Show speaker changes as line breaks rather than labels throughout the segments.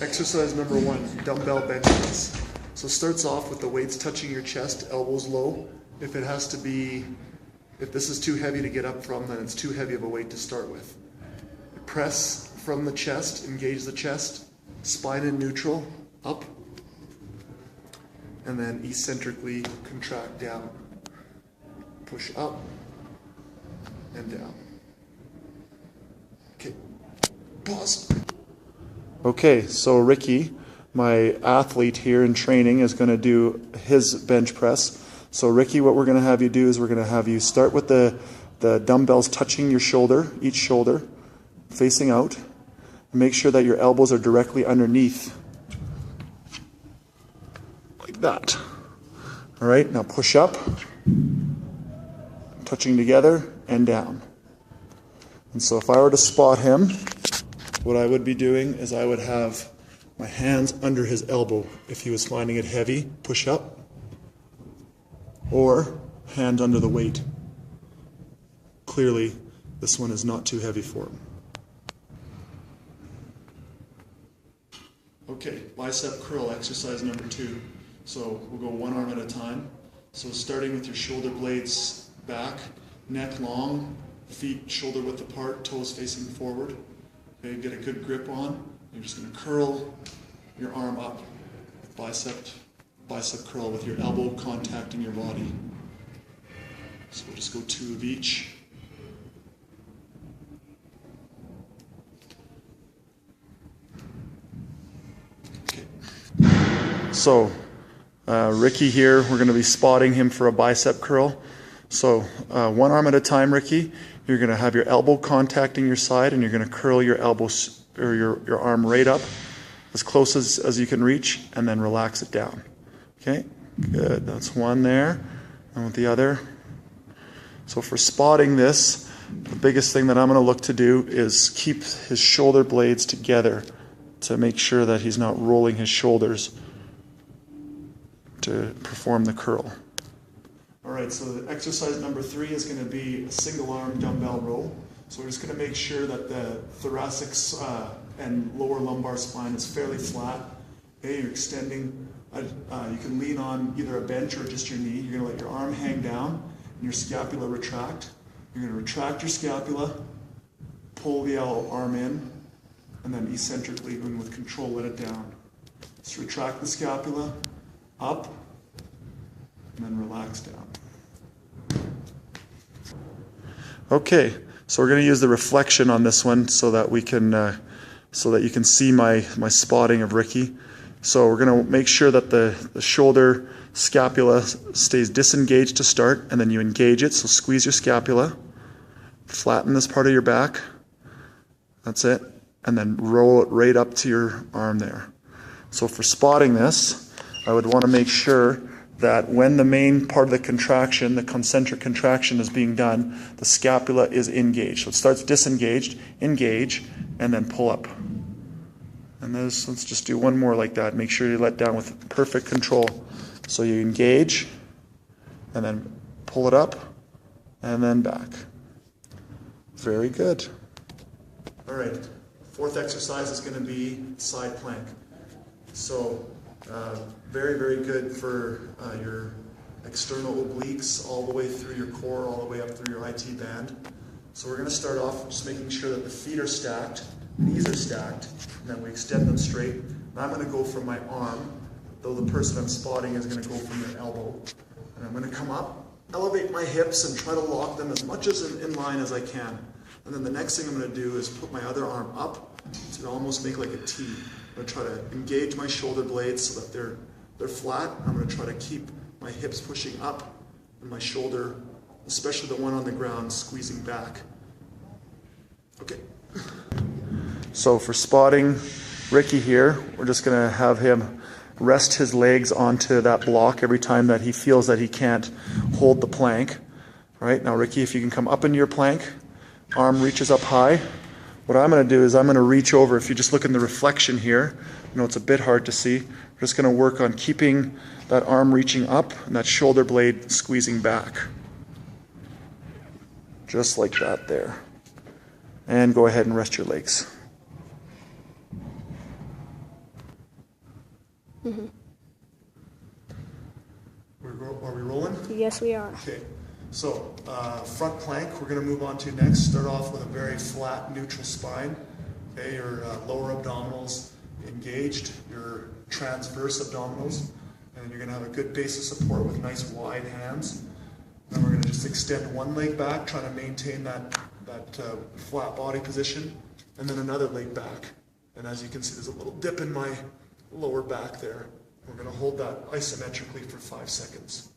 Exercise number 1, dumbbell bench press. So starts off with the weights touching your chest, elbows low. If this is too heavy to get up from, then it's too heavy of a weight to start with. Press from the chest, engage the chest, spine in neutral, up, and then eccentrically contract down. Push up and down. Okay, pause. Okay, so Ricky, my athlete here in training, is going to do his bench press. So Ricky, what we're going to have you do is we're going to have you start with the dumbbells touching your shoulder, each shoulder, facing out. Make sure that your elbows are directly underneath, like that. All right, now push up, touching together and down. And so if I were to spot him, what I would be doing is I would have my hands under his elbow. If he was finding it heavy, push up, or hand under the weight. Clearly, this one is not too heavy for him. Okay, bicep curl exercise number 2. So we'll go one arm at a time. So starting with your shoulder blades back, neck long, feet shoulder width apart, toes facing forward. Okay, get a good grip on. You're just going to curl your arm up. Bicep curl with your elbow contacting your body. So we'll just go 2 of each. Okay. So Ricky here, we're going to be spotting him for a bicep curl. So one arm at a time, Ricky. You're going to have your elbow contacting your side, and you're going to curl your elbows or your arm right up as close as you can reach, and then relax it down. Okay, good. That's one there. And with the other. So for spotting this, the biggest thing that I'm going to look to do is keep his shoulder blades together to make sure that he's not rolling his shoulders to perform the curl. All right, so the exercise number 3 is going to be a single arm dumbbell row. So we're just going to make sure that the thoracic and lower lumbar spine is fairly flat. Okay, you're extending. You can lean on either a bench or just your knee. You're going to let your arm hang down and your scapula retract. You're going to retract your scapula, pull the arm in, and then eccentrically, and with control, let it down. Just retract the scapula, up, and then relax down. Okay, so we're going to use the reflection on this one so that we can, so that you can see my spotting of Ricky. So we're going to make sure that the shoulder scapula stays disengaged to start, and then you engage it. So squeeze your scapula, flatten this part of your back. That's it, and then roll it right up to your arm there. So for spotting this, I would want to make sure that when the main part of the contraction, the concentric contraction, is being done, the scapula is engaged. So it starts disengaged, engage, and then pull up. And let's just do one more like that. Make sure you let down with perfect control. So you engage, and then pull it up, and then back. Very good. All right, 4th exercise is going to be side plank. So very, very good for your external obliques, all the way through your core, all the way up through your IT band. So we're going to start off just making sure that the feet are stacked, knees are stacked, and then we extend them straight. And I'm going to go from my arm, though the person I'm spotting is going to go from their elbow. And I'm going to come up, elevate my hips, and try to lock them as much as in line as I can. And then the next thing I'm going to do is put my other arm up to almost make like a T. I'm going to try to engage my shoulder blades so that they're flat. I'm going to try to keep my hips pushing up and my shoulder, especially the one on the ground, squeezing back. Okay. So for spotting Ricky here, we're just going to have him rest his legs onto that block every time that he feels that he can't hold the plank. All right, now Ricky, if you can come up into your plank, arm reaches up high. What I'm going to do is I'm going to reach over. If you just look in the reflection here, you know it's a bit hard to see. We're just going to work on keeping that arm reaching up and that shoulder blade squeezing back. Just like that there. And go ahead and rest your legs.
Mm-hmm.
Are we rolling?
Yes, we are.
Okay. So front plank, we're going to move on to next. Start off with a very flat, neutral spine. Okay, your lower abdominals engaged, your transverse abdominals, and you're going to have a good base of support with nice wide hands. Then we're going to just extend one leg back, trying to maintain that flat body position, and then another leg back. And as you can see, there's a little dip in my lower back there. We're going to hold that isometrically for 5 seconds.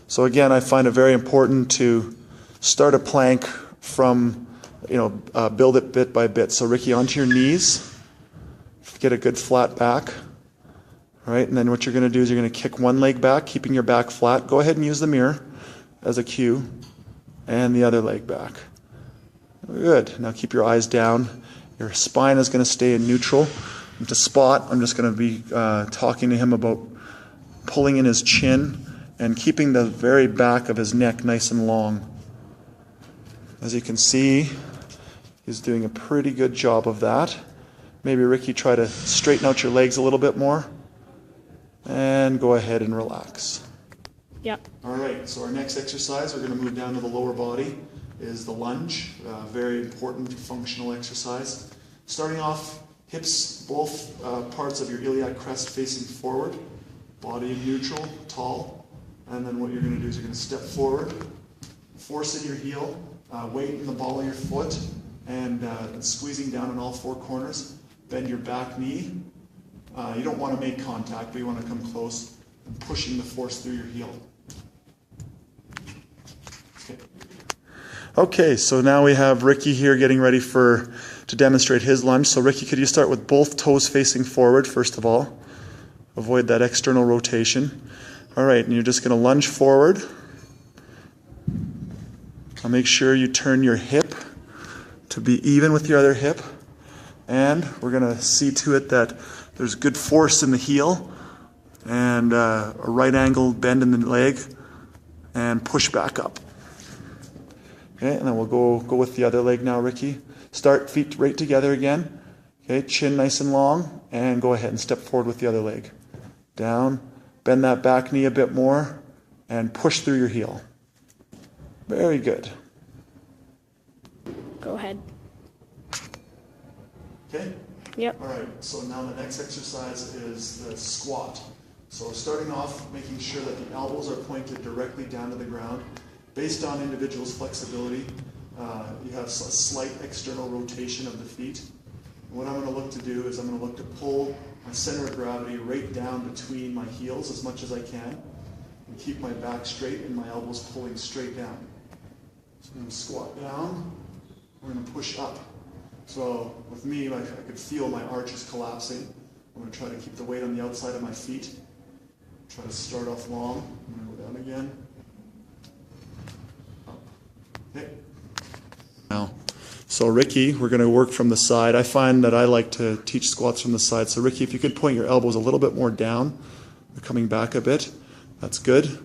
So again, I find it very important to start a plank from, build it bit by bit. So Ricky, onto your knees, get a good flat back. All right, and then what you're going to do is you're going to kick one leg back, keeping your back flat. Go ahead and use the mirror as a cue, and the other leg back. Good. Now keep your eyes down. Your spine is going to stay in neutral. And to spot, I'm just going to be talking to him about pulling in his chin and keeping the very back of his neck nice and long. As you can see, he's doing a pretty good job of that. Maybe Ricky, try to straighten out your legs a little bit more. And go ahead and relax.
Yep.
All right, so our next exercise, we're going to move down to the lower body, is the lunge. Very important functional exercise. Starting off, hips, both parts of your iliac crest facing forward, body neutral, tall. And then what you're going to do is you're going to step forward, force in your heel, weight in the ball of your foot, and squeezing down on all four corners. Bend your back knee. You don't want to make contact, but you want to come close and pushing the force through your heel. Okay, so now we have Ricky here getting ready to demonstrate his lunge. So Ricky, could you start with both toes facing forward, first of all? Avoid that external rotation. All right, and you're just going to lunge forward. Now make sure you turn your hip to be even with your other hip. And we're going to see to it that there's good force in the heel and a right angle bend in the leg, and push back up. Okay, and then we'll go with the other leg now, Ricky. Start feet right together again. Okay, chin nice and long, and go ahead and step forward with the other leg. Down, bend that back knee a bit more, and push through your heel. Very good.
Go ahead.
Okay?
Yep.
All right, so now the next exercise is the squat. So starting off, making sure that the elbows are pointed directly down to the ground. Based on individual's flexibility, you have a slight external rotation of the feet. And what I'm going to look to do is I'm going to look to pull my center of gravity right down between my heels as much as I can, and keep my back straight and my elbows pulling straight down. So I'm going to squat down, we're going to push up. So with me, I could feel my arches collapsing. I'm going to try to keep the weight on the outside of my feet. Try to start off long. I'm going to go down again. Up. Okay. Now, so Ricky, we're going to work from the side. I find that I like to teach squats from the side. So Ricky, if you could point your elbows a little bit more down, coming back a bit, that's good.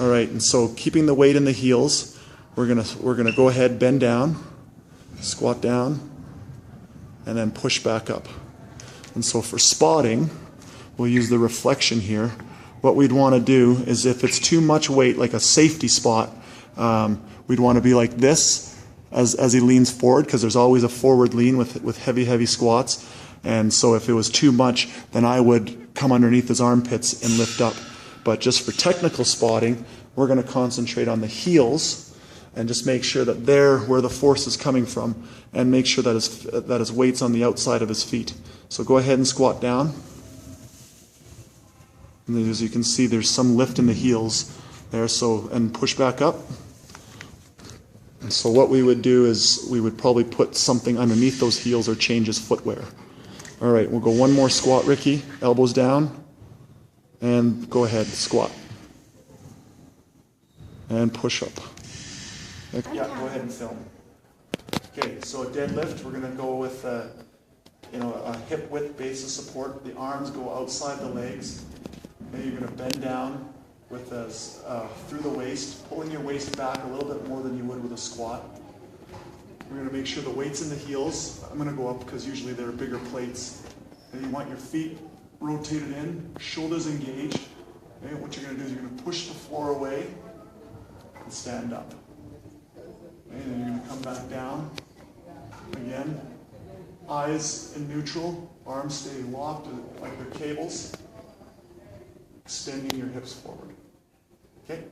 All right, and so keeping the weight in the heels, we're gonna go ahead, bend down, squat down, and then push back up. And so for spotting, we'll use the reflection here. What we'd want to do is, if it's too much weight, like a safety spot, we'd want to be like this as he leans forward, because there's always a forward lean with heavy squats. And so if it was too much, then I would come underneath his armpits and lift up. But just for technical spotting, we're going to concentrate on the heels and just make sure that they're where the force is coming from, and make sure that his weight's on the outside of his feet. So go ahead and squat down. And as you can see, there's some lift in the heels there, and push back up. And so what we would do is we would probably put something underneath those heels or change his footwear. All right, we'll go one more squat, Ricky. Elbows down. And go ahead, squat. And push up. Yeah, go ahead and film. Okay, so a deadlift, we're going to go with a hip width base of support. The arms go outside the legs. Okay, you're going to bend down with through the waist, pulling your waist back a little bit more than you would with a squat. We're going to make sure the weight's in the heels. I'm going to go up because usually they're bigger plates. And you want your feet rotated in, shoulders engaged. Okay, what you're going to do is you're going to push the floor away and stand up. Okay, and then you're going to come back down. Again, eyes in neutral, arms stay locked like they're cables. Extending your hips forward. Okay?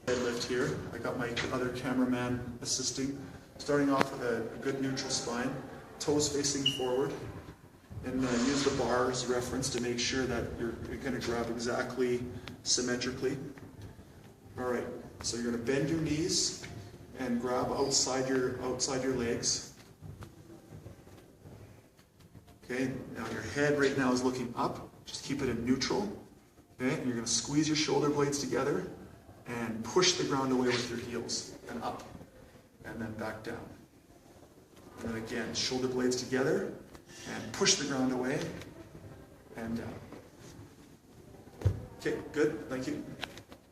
Deadlift here. I got my other cameraman assisting. Starting off with a good neutral spine, toes facing forward, and use the bar as reference to make sure that you're going to grab exactly symmetrically. All right, so you're going to bend your knees and grab outside your legs. Okay, now your head right now is looking up. Just keep it in neutral. Okay, and you're going to squeeze your shoulder blades together and push the ground away with your heels and up. And then back down. And then again, shoulder blades together and push the ground away and down. Okay, good, thank you.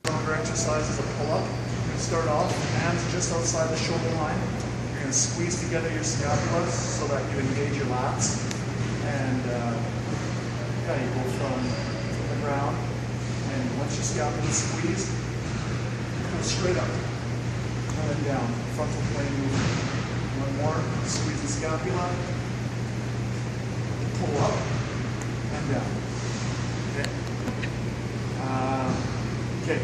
Stronger exercise is a pull-up. You're going to start off, hands just outside the shoulder line. You're going to squeeze together your scapulas so that you engage your lats. And yeah, you go from the ground, and once your scapula is squeezed, go straight up. And then down, frontal plane movement. One more, squeeze the scapula, pull up, and down. Okay? Okay,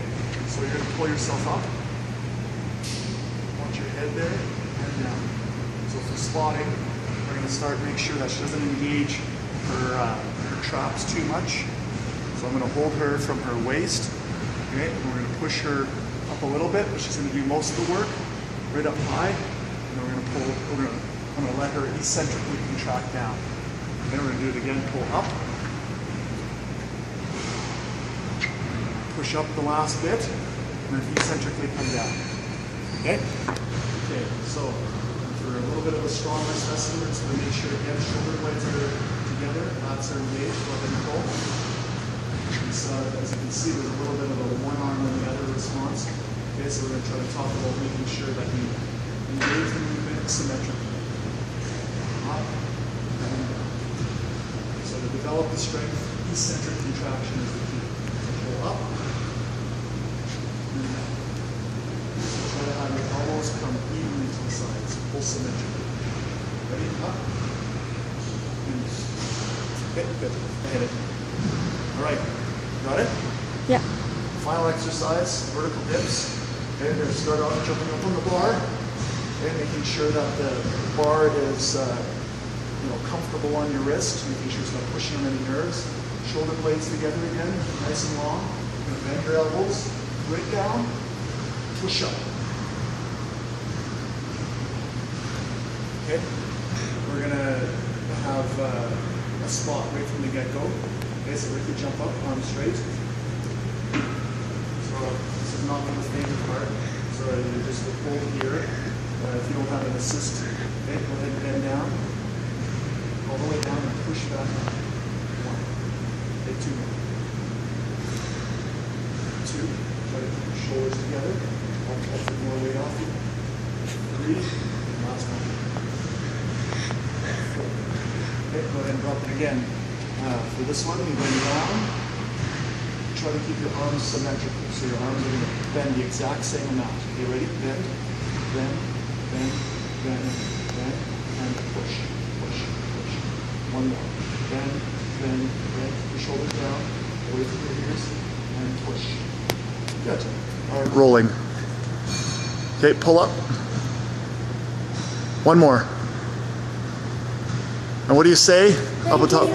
so you're going to pull yourself up. Want your head there, and down. So for spotting, we're going to start make sure that she doesn't engage her traps too much. So I'm going to hold her from her waist, okay? And we're going to push her up a little bit, but she's going to do most of the work, right up high, and then we're going to pull, I'm going to let her eccentrically contract down. Then we're going to do it again, pull up, push up the last bit, and then eccentrically come down. Okay? Okay, so for a little bit of a stronger session, we're just going to make sure again, shoulder blades are together, lats are engaged, go ahead and pull. As you can see, there's a little bit of a one arm and the other response. Okay, so we're going to try to talk about making sure that you engage the movement symmetrically. Up and down. So to develop the strength, eccentric contraction is the key. Pull up and down. So try to have your elbows come evenly to the sides. Pull symmetrically. Ready? Up. And okay, good. I hit it. All right. Got it?
Yeah.
Final exercise, vertical dips. Okay, we're going to start off jumping up on the bar. Okay, making sure that the bar is comfortable on your wrist, making sure it's not pushing on any nerves. Shoulder blades together again, nice and long. You're going to bend your elbows, right down, push up. Okay, we're going to have a spot right from the get-go. Okay, so Ricky, jump up, arms straight. So this is not the favorite part. So you just hold here. If you don't have an assist, okay, go ahead and bend down. All the way down and push back up. One. Okay, two more. Two. Try to keep your shoulders together. I'll put more weight off you. Three. And last one. Four. Okay, go ahead and drop it again. For this one, you bend down, try to keep your arms symmetrical, so your arms are going to bend the exact same amount. Okay, ready? Bend, bend, bend, bend, bend, and push, push, push. One more. Bend, bend, bend, your shoulders down, away from your ears, and push. Good. All right. Rolling. Okay, pull up. One more. And what do you say? Up atop.